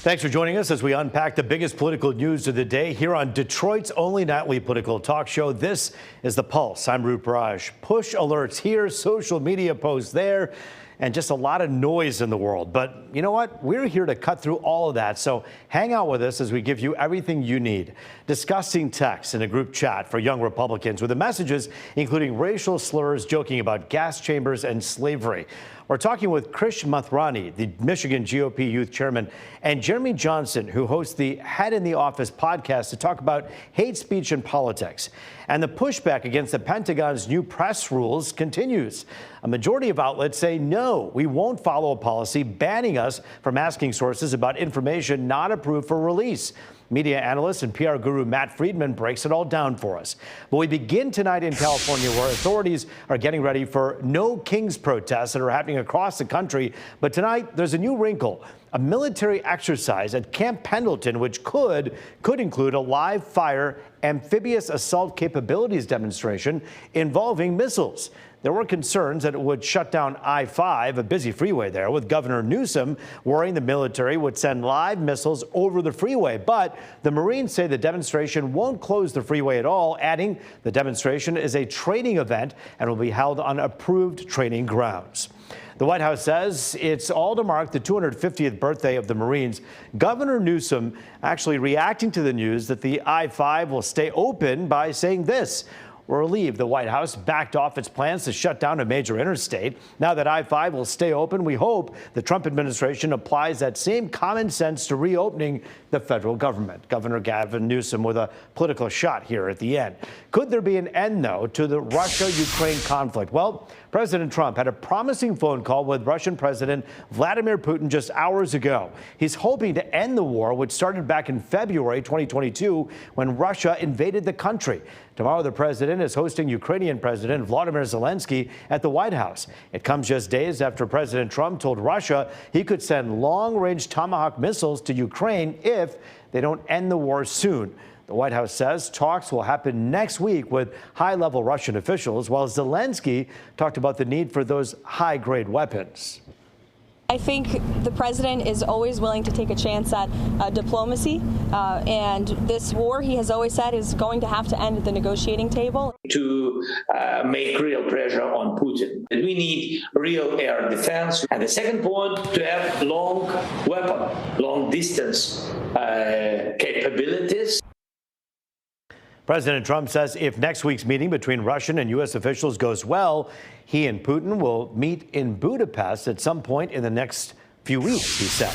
Thanks for joining us as we unpack the biggest political news of the day here on Detroit's only nightly political talk show. This is The Pulse. I'm Roop Raj. Push alerts here, social media posts there, and just a lot of noise in the world. But you know what? We're here to cut through all of that. So hang out with us as we give you everything you need. Disgusting texts in a group chat for young Republicans with the messages including racial slurs, joking about gas chambers and slavery. We're talking with Krish Mathrani, the Michigan GOP youth chairman, and Jeremy Johnson, who hosts the Head in the Office podcast to talk about hate speech and politics. And the pushback against the Pentagon's new press rules continues. A majority of outlets say, no, we won't follow a policy banning us from asking sources about information not approved for release. Media analyst and PR guru Matt Friedman breaks it all down for us. But we begin tonight in California, where authorities are getting ready for No Kings protests that are happening across the country. But tonight, there's a new wrinkle, a military exercise at Camp Pendleton, which could include a live fire amphibious assault capabilities demonstration involving missiles. There were concerns that it would shut down I-5, a busy freeway there, with Governor Newsom worrying the military would send live missiles over the freeway. But the Marines say the demonstration won't close the freeway at all, adding the demonstration is a training event and will be held on approved training grounds. The White House says it's all to mark the 250th birthday of the Marines. Governor Newsom actually reacting to the news that the I-5 will stay open by saying this: we're relieved the White House backed off its plans to shut down a major interstate. Now that I-5 will stay open, we hope the Trump administration applies that same common sense to reopening the federal government. Governor Gavin Newsom with a political shot here at the end. Could there be an end, though, to the Russia-Ukraine conflict? Well, President Trump had a promising phone call with Russian President Vladimir Putin just hours ago. He's hoping to end the war, which started back in February 2022 when Russia invaded the country. Tomorrow, the president is hosting Ukrainian President Vladimir Zelensky at the White House. It comes just days after President Trump told Russia he could send long-range Tomahawk missiles to Ukraine if they don't end the war soon. The White House says talks will happen next week with high-level Russian officials, while Zelensky talked about the need for those high-grade weapons. I think the president is always willing to take a chance at diplomacy, and this war, he has always said, is going to have to end at the negotiating table. To make real pressure on Putin. We need real air defense. And the second point, to have long distance capabilities. President Trump says if next week's meeting between Russian and U.S. officials goes well, he and Putin will meet in Budapest at some point in the next few weeks, he said.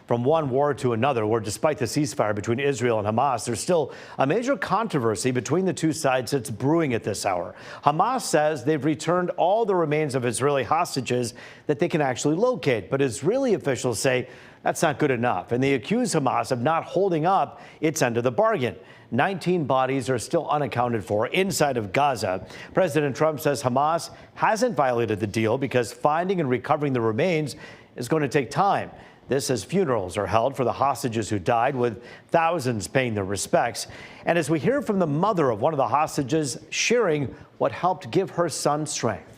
From one war to another, where despite the ceasefire between Israel and Hamas, there's still a major controversy between the two sides that's brewing at this hour. Hamas says they've returned all the remains of Israeli hostages that they can actually locate, but Israeli officials say that's not good enough, and they accuse Hamas of not holding up its end of the bargain. 19 bodies are still unaccounted for inside of Gaza. President Trump says Hamas hasn't violated the deal because finding and recovering the remains is going to take time. This as funerals are held for the hostages who died, with thousands paying their respects. And as we hear from the mother of one of the hostages sharing what helped give her son strength.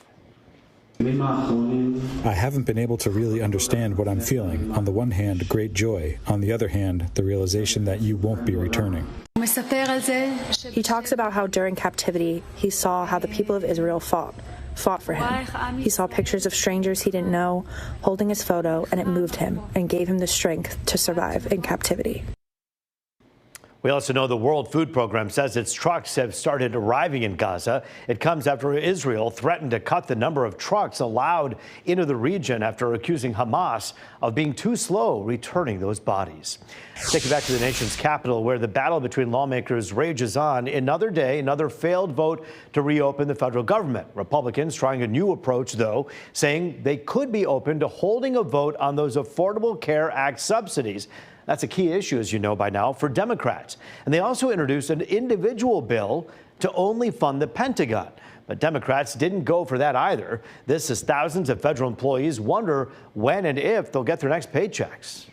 I haven't been able to really understand what I'm feeling. On the one hand, great joy. On the other hand, the realization that you won't be returning. He talks about how during captivity, he saw how the people of Israel fought for him. He saw pictures of strangers he didn't know holding his photo, and it moved him and gave him the strength to survive in captivity. We also know the World Food Program says its trucks have started arriving in Gaza. It comes after Israel threatened to cut the number of trucks allowed into the region after accusing Hamas of being too slow returning those bodies. Take you back to the nation's capital, where the battle between lawmakers rages on. Another day, another failed vote to reopen the federal government. Republicans trying a new approach, though, saying they could be open to holding a vote on those Affordable Care Act subsidies. That's a key issue, as you know by now, for Democrats. And they also introduced an individual bill to only fund the Pentagon. But Democrats didn't go for that either. This as thousands of federal employees wonder when and if they'll get their next paychecks.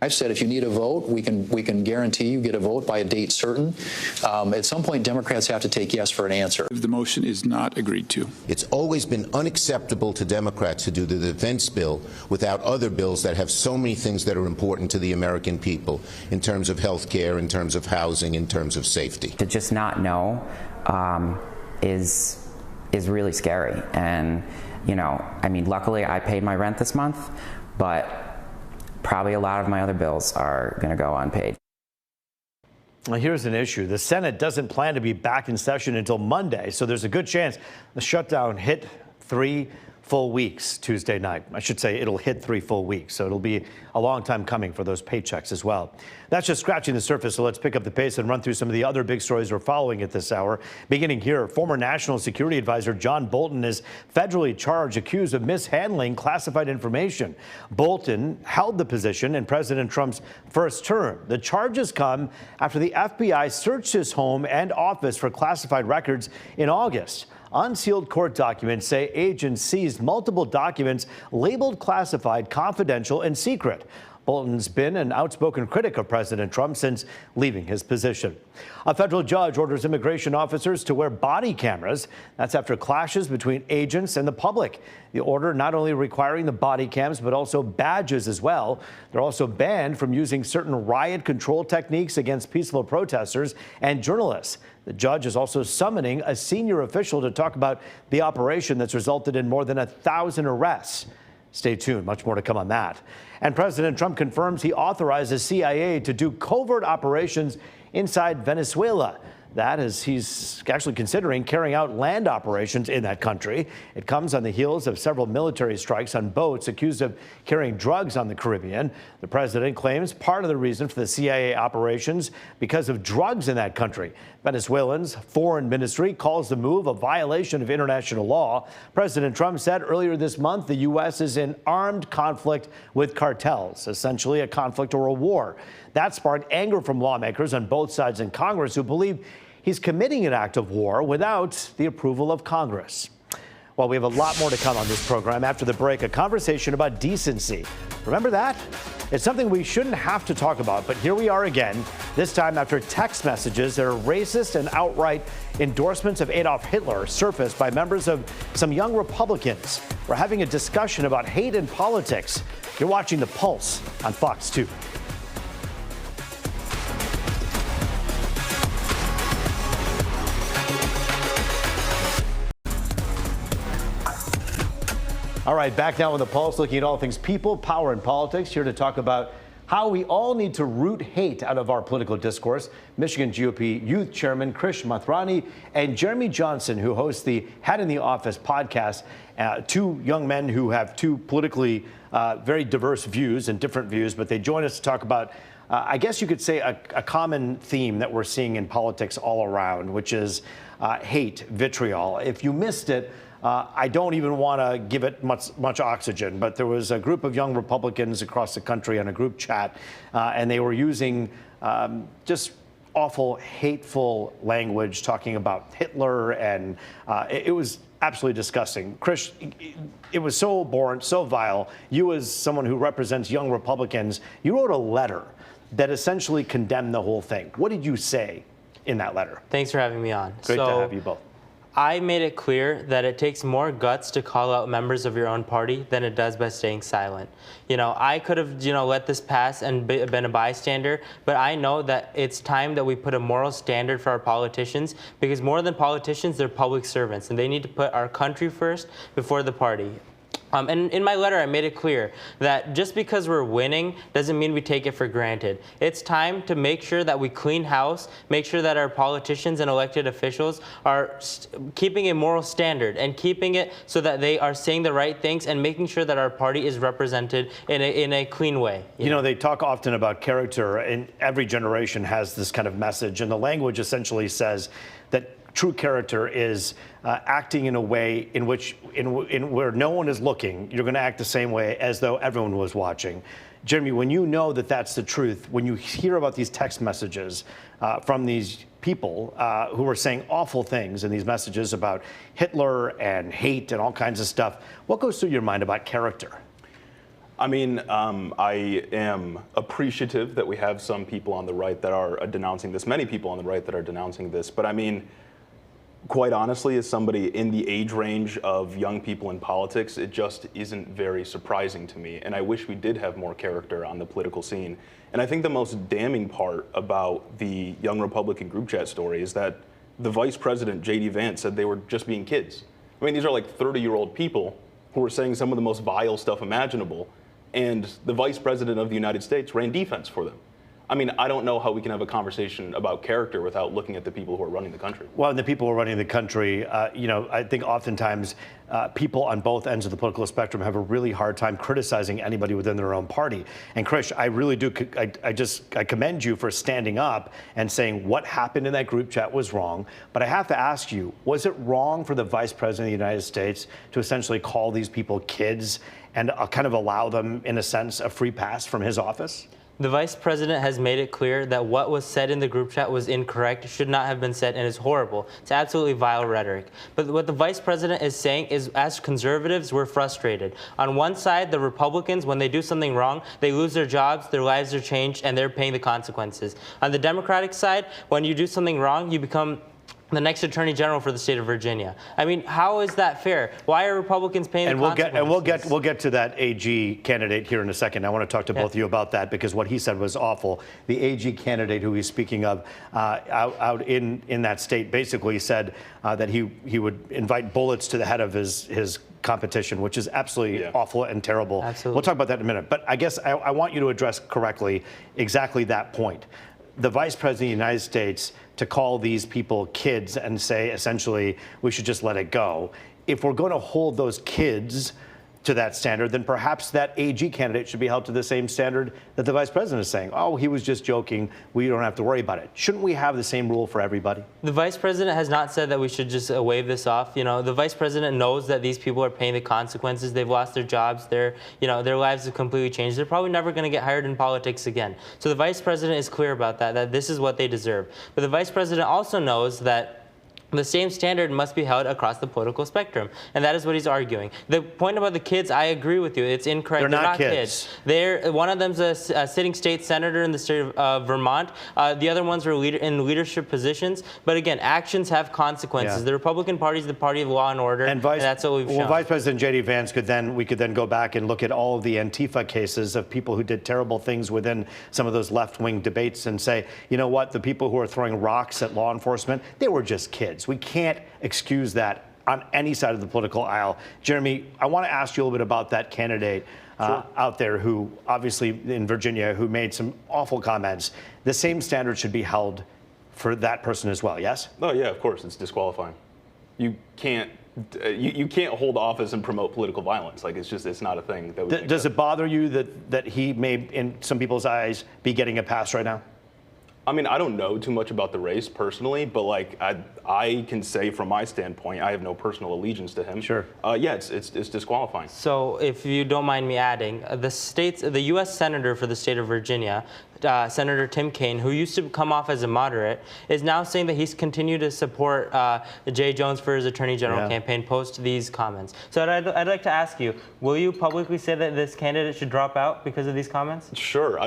I've said if you need a vote, we can guarantee you get a vote by a date certain. At some point, Democrats have to take yes for an answer. The motion is not agreed to. It's always been unacceptable to Democrats to do the defense bill without other bills that have so many things that are important to the American people in terms of health care, in terms of housing, in terms of safety. To just not know is really scary. And, you know, I mean, luckily I paid my rent this month, but probably a lot of my other bills are going to go unpaid. Well, here's an issue. The Senate doesn't plan to be back in session until Monday, so there's a good chance the shutdown hit 3 full weeks Tuesday night. I should say it'll hit 3 full weeks, so it'll be a long time coming for those paychecks as well. That's just scratching the surface, so let's pick up the pace and run through some of the other big stories we're following at this hour. Beginning here, former National Security Advisor John Bolton is federally charged, accused of mishandling classified information. Bolton held the position in President Trump's first term. The charges come after the FBI searched his home and office for classified records in August. Unsealed court documents say agents seized multiple documents labeled classified, confidential, and secret. Bolton's been an outspoken critic of President Trump since leaving his position. A federal judge orders immigration officers to wear body cameras. That's after clashes between agents and the public. The order not only requiring the body cams, but also badges as well. They're also banned from using certain riot control techniques against peaceful protesters and journalists. The judge is also summoning a senior official to talk about the operation that's resulted in more than 1,000 arrests. Stay tuned. Much more to come on that. And President Trump confirms he authorized the CIA to do covert operations inside Venezuela. That is, he's actually considering carrying out land operations in that country. It comes on the heels of several military strikes on boats accused of carrying drugs on the Caribbean. The president claims part of the reason for the CIA operations because of drugs in that country. Venezuela's foreign ministry calls the move a violation of international law. President Trump said earlier this month the U.S. is in armed conflict with cartels, essentially a conflict or a war. That sparked anger from lawmakers on both sides in Congress who believe he's committing an act of war without the approval of Congress. Well, we have a lot more to come on this program. After the break, a conversation about decency. Remember that? It's something we shouldn't have to talk about, but here we are again, this time after text messages that are racist and outright endorsements of Adolf Hitler surfaced by members of some young Republicans. We're having a discussion about hate in politics. You're watching The Pulse on Fox 2. All right, back now on The Pulse, looking at all things people, power, and politics. Here to talk about how we all need to root hate out of our political discourse. Michigan GOP Youth Chairman Krish Mathrani and Jeremy Johnson, who hosts the Hat in the Office podcast, two young men who have two politically very diverse views and different views, but they join us to talk about, I guess you could say, a common theme that we're seeing in politics all around, which is hate, vitriol. If you missed it, I don't even want to give it much oxygen, but there was a group of young Republicans across the country on a group chat, and they were using just awful, hateful language, talking about Hitler, and it was absolutely disgusting. Krish, it was so abhorrent, so vile. You, as someone who represents young Republicans, you wrote a letter that essentially condemned the whole thing. What did you say in that letter? Thanks for having me on. Great to have you both. I made it clear that it takes more guts to call out members of your own party than it does by staying silent. You know, I could have, let this pass and been a bystander, but I know that it's time that we put a moral standard for our politicians, because more than politicians, they're public servants, and they need to put our country first before the party. And in my letter, I made it clear that just because we're winning doesn't mean we take it for granted. It's time to make sure that we clean house, make sure that our politicians and elected officials are keeping a moral standard and keeping it so that they are saying the right things and making sure that our party is represented in a clean way. You know, they talk often about character, and every generation has this kind of message, and the language essentially says that true character is acting in a way in which, where no one is looking, you're going to act the same way as though everyone was watching. Jeremy, when you know that that's the truth, when you hear about these text messages from these people who are saying awful things in these messages about Hitler and hate and all kinds of stuff, what goes through your mind about character? I mean, I am appreciative that we have some people on the right that are denouncing this, many people on the right that are denouncing this. But I mean, quite honestly, as somebody in the age range of young people in politics, it just isn't very surprising to me. And I wish we did have more character on the political scene. And I think the most damning part about the Young Republican group chat story is that the vice president, J.D. Vance, said they were just being kids. I mean, these are like 30-year-old people who were saying some of the most vile stuff imaginable. And the vice president of the United States ran defense for them. I mean, I don't know how we can have a conversation about character without looking at the people who are running the country. Well, and the people who are running the country, I think oftentimes people on both ends of the political spectrum have a really hard time criticizing anybody within their own party. And Krish, I really do, I commend you for standing up and saying what happened in that group chat was wrong. But I have to ask you, was it wrong for the vice president of the United States to essentially call these people kids and kind of allow them, in a sense, a free pass from his office? The vice president has made it clear that what was said in the group chat was incorrect, should not have been said, and is horrible. It's absolutely vile rhetoric. But what the vice president is saying is, as conservatives, we're frustrated. On one side, the Republicans, when they do something wrong, they lose their jobs, their lives are changed, and they're paying the consequences. On the Democratic side, when you do something wrong, you become the next attorney general for the state of Virginia. I mean, how is that fair? Why are Republicans paying the consequences? We'll get to that AG candidate here in a second. I want to talk to both of you about that because what he said was awful. The AG candidate who he's speaking of out in that state basically said that he would invite bullets to the head of his competition, which is absolutely awful and terrible. Absolutely. We'll talk about that in a minute. But I guess I want you to address correctly exactly that point. The vice president of the United States to call these people kids and say, essentially, we should just let it go. If we're going to hold those kids to that standard, then perhaps that AG candidate should be held to the same standard that the vice president is saying. Oh, he was just joking. We don't have to worry about it. Shouldn't we have the same rule for everybody? The vice president has not said that we should just wave this off. You know, the vice president knows that these people are paying the consequences. They've lost their jobs. Their lives have completely changed. They're probably never going to get hired in politics again. So the vice president is clear about that this is what they deserve. But the vice president also knows that the same standard must be held across the political spectrum, and that is what he's arguing. The point about the kids, I agree with you. It's incorrect. They're not kids. One of them's a sitting state senator in the state of Vermont. The other ones are in leadership positions. But again, actions have consequences. Yeah. The Republican Party is the party of law and order, and that's what we've shown. Well, Vice President J.D. Vance we could then go back and look at all of the Antifa cases of people who did terrible things within some of those left-wing debates and say, you know what, the people who are throwing rocks at law enforcement, they were just kids. We can't excuse that on any side of the political aisle. Jeremy, I want to ask you a little bit about that candidate out there who, obviously in Virginia, who made some awful comments. The same standard should be held for that person as well, yes? Oh, yeah, of course. It's disqualifying. You can't hold office and promote political violence. Like, it's not a thing that we Does it bother you that he may, in some people's eyes, be getting a pass right now? I mean, I don't know too much about the race personally, but like I can say from my standpoint, I have no personal allegiance to him. Sure. Yeah, it's disqualifying. So, if you don't mind me adding, the U.S. Senator for the state of Virginia, Senator Tim Kaine, who used to come off as a moderate, is now saying that he's continued to support Jay Jones for his Attorney General campaign post these comments. So I'd like to ask you, will you publicly say that this candidate should drop out because of these comments? Sure.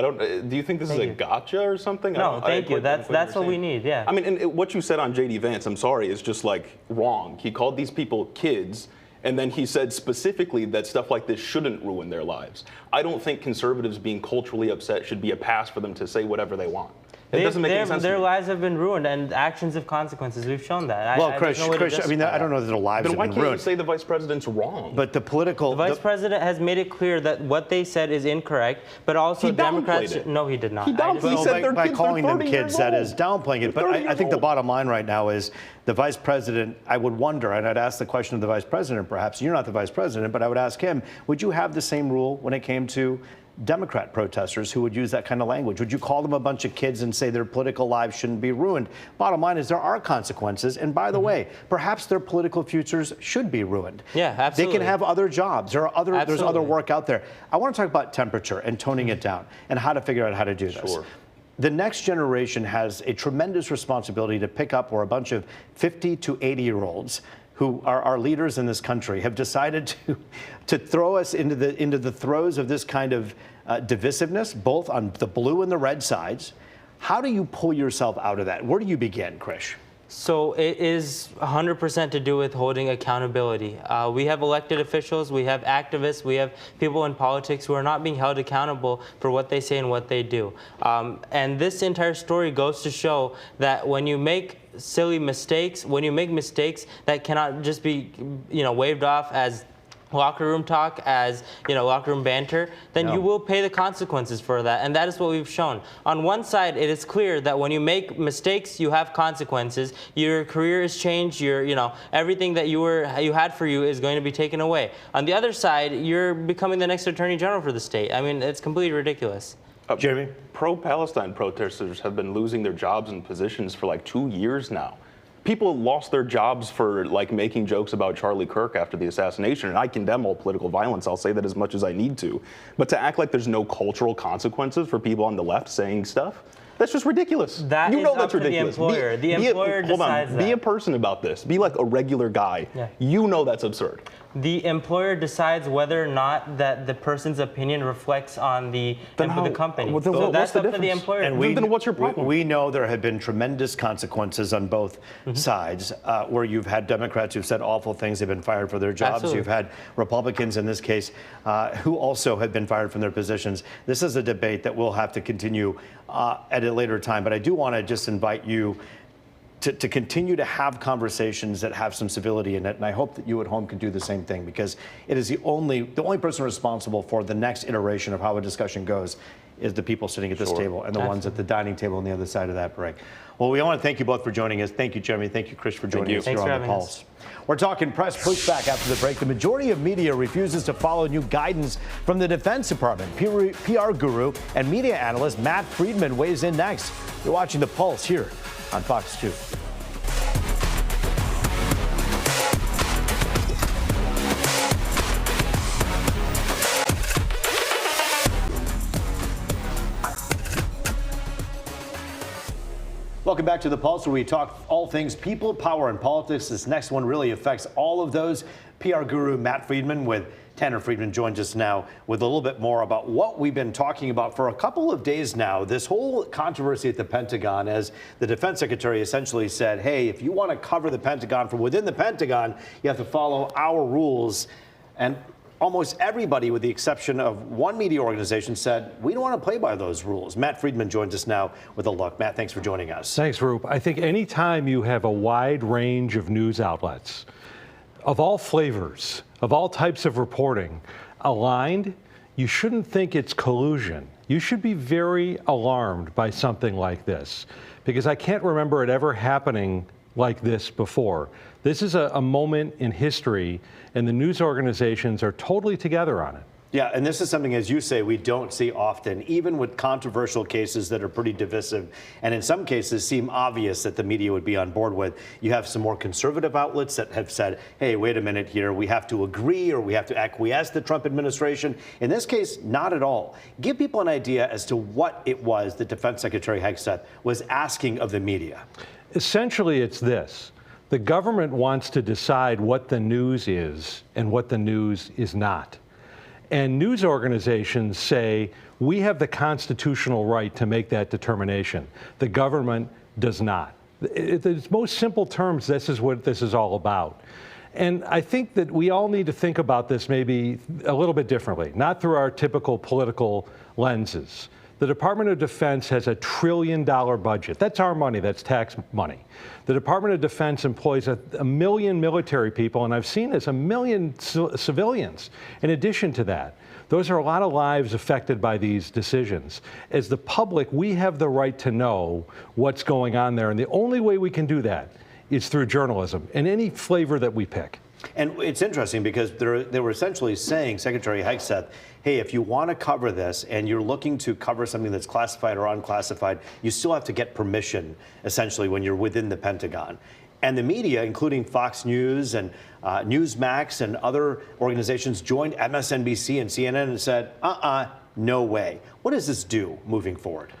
Do you think this is a gotcha or something? No, thank you. That's what we need, yeah. I mean, and what you said on J.D. Vance, I'm sorry, is just like wrong. He called these people kids. And then he said specifically that stuff like this shouldn't ruin their lives. I don't think conservatives being culturally upset should be a pass for them to say whatever they want. It doesn't make any sense. Their lives have been ruined, and actions have consequences. We've shown that. Well, Krish, I mean, I don't know that their lives have been ruined. Then why can't you say the vice president's wrong? But the vice president has made it clear that what they said is incorrect, but also Democrats. No, he did not. He said they're by kids, calling they're them 30 kids, years that old. is downplaying it. But I think the bottom line right now is the vice president. I would wonder, and I'd ask the question of the vice president. Perhaps you're not the vice president, but I would ask him: would you have the same rule when it came to Democrat protesters who would use that kind of language? Would you call them a bunch of kids and say their political lives shouldn't be ruined? Bottom line is there are consequences. And by the way, perhaps their political futures should be ruined. Yeah, absolutely. They can have other jobs. There's other work out there. I want to talk about temperature and toning it down and how to figure out how to do this. Sure. The next generation has a tremendous responsibility to pick up where a bunch of 50 to 80-year-olds who are our leaders in this country, have decided to throw us into the throes of this kind of divisiveness, both on the blue and the red sides. How do you pull yourself out of that? Where do you begin, Krish? So it is 100% to do with holding accountability. We have elected officials, we have activists, we have people in politics who are not being held accountable for what they say and what they do. And this entire story goes to show that when you make silly mistakes, when you make mistakes that cannot just be, waved off as locker room talk, as locker room banter, then you will pay the consequences for that, and that is what we've shown. On one side, it is clear that when you make mistakes, you have consequences. Your career is changed. Everything that you had for you is going to be taken away. On the other side, you're becoming the next Attorney General for the state. I mean, it's completely ridiculous. Jeremy? Pro-Palestine protesters have been losing their jobs and positions for like 2 years now. People lost their jobs for making jokes about Charlie Kirk after the assassination, and I condemn all political violence. I'll say that as much as I need to. But to act like there's no cultural consequences for people on the left saying stuff, that's just ridiculous. That is that's up to ridiculous. the employer. The employer decides that. Be a person about this. Be like a regular guy. Yeah. You know that's absurd. The employer decides whether or not that the person's opinion reflects on the company. Well, so that's up to the employer. And then what's your problem? We know there have been tremendous consequences on both sides, where you've had Democrats who've said awful things, they've been fired for their jobs. Absolutely. You've had Republicans in this case who also have been fired from their positions. This is a debate that we'll have to continue at a later time. But I do want to just invite you to continue to have conversations that have some civility in it, and I hope that you at home can do the same thing, because it is the only person responsible for the next iteration of how a discussion goes is the people sitting at this table and the ones at the dining table on the other side of that break. Well, we want to thank you both for joining us. Thank you, Jeremy. Thank you, Krish, for joining us here on The Pulse. We're talking press pushback after the break. The majority of media refuses to follow new guidance from the Defense Department. PR guru and media analyst Matt Friedman weighs in next. You're watching The Pulse here on Fox 2. Welcome back to The Pulse, where we talk all things people, power, and politics. This next one really affects all of those. PR guru Matt Friedman with Tanner Friedman joins us now with a little bit more about what we've been talking about for a couple of days now. This whole controversy at the Pentagon, as the defense secretary essentially said, hey, if you want to cover the Pentagon from within the Pentagon, you have to follow our rules. And almost everybody, with the exception of one media organization, said, we don't want to play by those rules. Matt Friedman joins us now with a look. Matt, thanks for joining us. Thanks, Roop. I think any time you have a wide range of news outlets, of all flavors, of all types of reporting, aligned, you shouldn't think it's collusion. You should be very alarmed by something like this, because I can't remember it ever happening like this before. This is a moment in history, and the news organizations are totally together on it. Yeah, and this is something, as you say, we don't see often, even with controversial cases that are pretty divisive, and in some cases seem obvious that the media would be on board with. You have some more conservative outlets that have said, hey, wait a minute here, we have to agree or we have to acquiesce the Trump administration. In this case, not at all. Give people an idea as to what it was that Defense Secretary Hegseth was asking of the media. Essentially, it's this. The government wants to decide what the news is and what the news is not. And news organizations say, we have the constitutional right to make that determination. The government does not. In its most simple terms, this is what this is all about. And I think that we all need to think about this maybe a little bit differently, not through our typical political lenses. The Department of Defense has $1 trillion budget. That's our money, that's tax money. The Department of Defense employs a million military people, and I've seen this, 1 million civilians in addition to that. Those are a lot of lives affected by these decisions. As the public, we have the right to know what's going on there, and the only way we can do that is through journalism, in any flavor that we pick. And it's interesting because they were essentially saying, Secretary Hegseth, hey, if you want to cover this and you're looking to cover something that's classified or unclassified, you still have to get permission, essentially, when you're within the Pentagon. And the media, including Fox News and Newsmax and other organizations, joined MSNBC and CNN and said, no way. What does this do moving forward?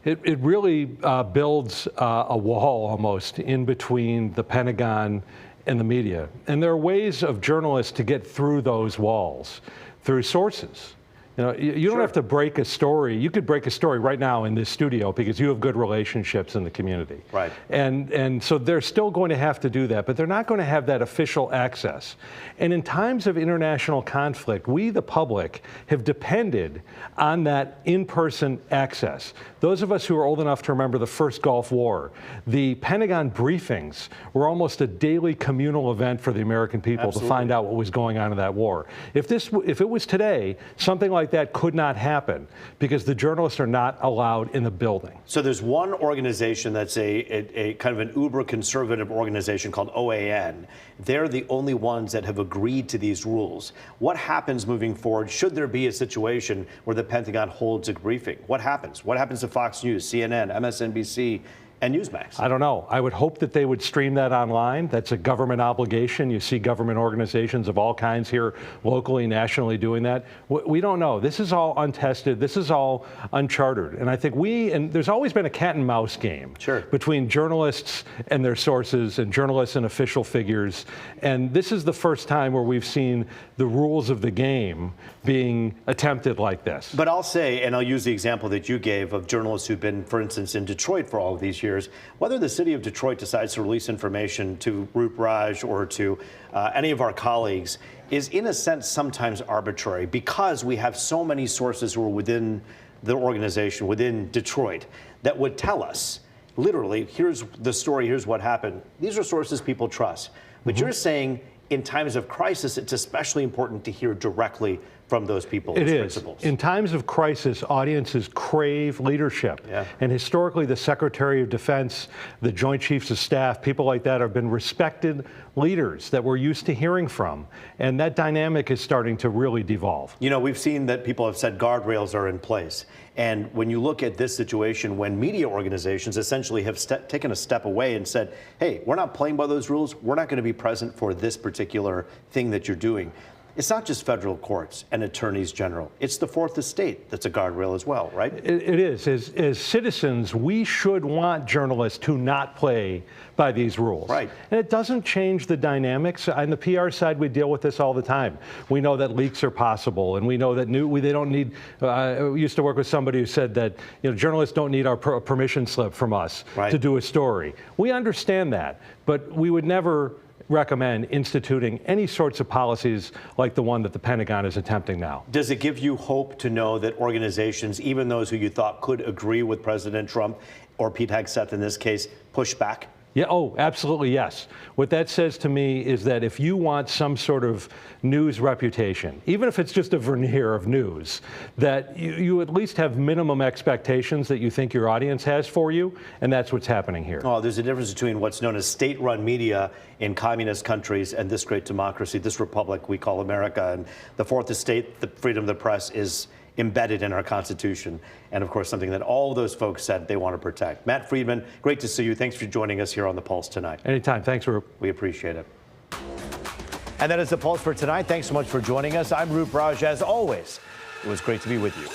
It really builds a wall almost in between the Pentagon and the media. And there are ways of journalists to get through those walls, through sources. You know, you don't have to break a story. You could break a story right now in this studio because you have good relationships in the community. Right. And so they're still going to have to do that, but they're not going to have that official access. And in times of international conflict, we, the public, have depended on that in-person access. Those of us who are old enough to remember the first Gulf War, the Pentagon briefings were almost a daily communal event for the American people to find out what was going on in that war. If it was today, something like that could not happen because the journalists are not allowed in the building. So there's one organization that's a kind of an uber conservative organization called OAN. They're the only ones that have agreed to these rules. What happens moving forward? Should there be a situation where the Pentagon holds a briefing? What happens? What happens to Fox News, CNN, MSNBC, and Newsmax? I don't know. I would hope that they would stream that online. That's a government obligation. You see government organizations of all kinds here, locally, nationally, doing that. We don't know. This is all untested. This is all uncharted. And I think and there's always been a cat and mouse game between journalists and their sources and journalists and official figures. And this is the first time where we've seen the rules of the game being attempted like this. But I'll say, and I'll use the example that you gave of journalists who've been, for instance, in Detroit for all of these years, whether the city of Detroit decides to release information to Roop Raj or to any of our colleagues is in a sense sometimes arbitrary because we have so many sources who are within the organization, within Detroit, that would tell us, literally, here's the story, here's what happened. These are sources people trust. But you're saying in times of crisis, it's especially important to hear directly from those people. It is. Principles. In times of crisis, audiences crave leadership. Yeah. And historically, the Secretary of Defense, the Joint Chiefs of Staff, people like that have been respected leaders that we're used to hearing from. And that dynamic is starting to really devolve. You know, we've seen that people have said guardrails are in place. And when you look at this situation, when media organizations essentially have taken a step away and said, hey, we're not playing by those rules, we're not going to be present for this particular thing that you're doing. It's not just federal courts and attorneys general. It's the Fourth Estate that's a guardrail as well, right? It is. As citizens, we should want journalists to not play by these rules. Right. And it doesn't change the dynamics. On the PR side, we deal with this all the time. We know that leaks are possible, and we know that they don't need. We used to work with somebody who said that journalists don't need our permission slip from us to do a story. We understand that, but we would never recommend instituting any sorts of policies like the one that the Pentagon is attempting now. Does it give you hope to know that organizations, even those who you thought could agree with President Trump or Pete Hegseth in this case, push back? Yeah, oh, absolutely, yes. What that says to me is that if you want some sort of news reputation, even if it's just a veneer of news, that you at least have minimum expectations that you think your audience has for you, and that's what's happening here. Oh, there's a difference between what's known as state-run media in communist countries and this great democracy, this republic we call America. And the Fourth Estate, the freedom of the press, is embedded in our Constitution, and of course something that all those folks said they want to protect. Matt Friedman, great to see you. Thanks for joining us here on The Pulse tonight. Anytime. Thanks, Roop. We appreciate it. And that is The Pulse for tonight. Thanks so much for joining us. I'm Roop Raj. As always, it was great to be with you.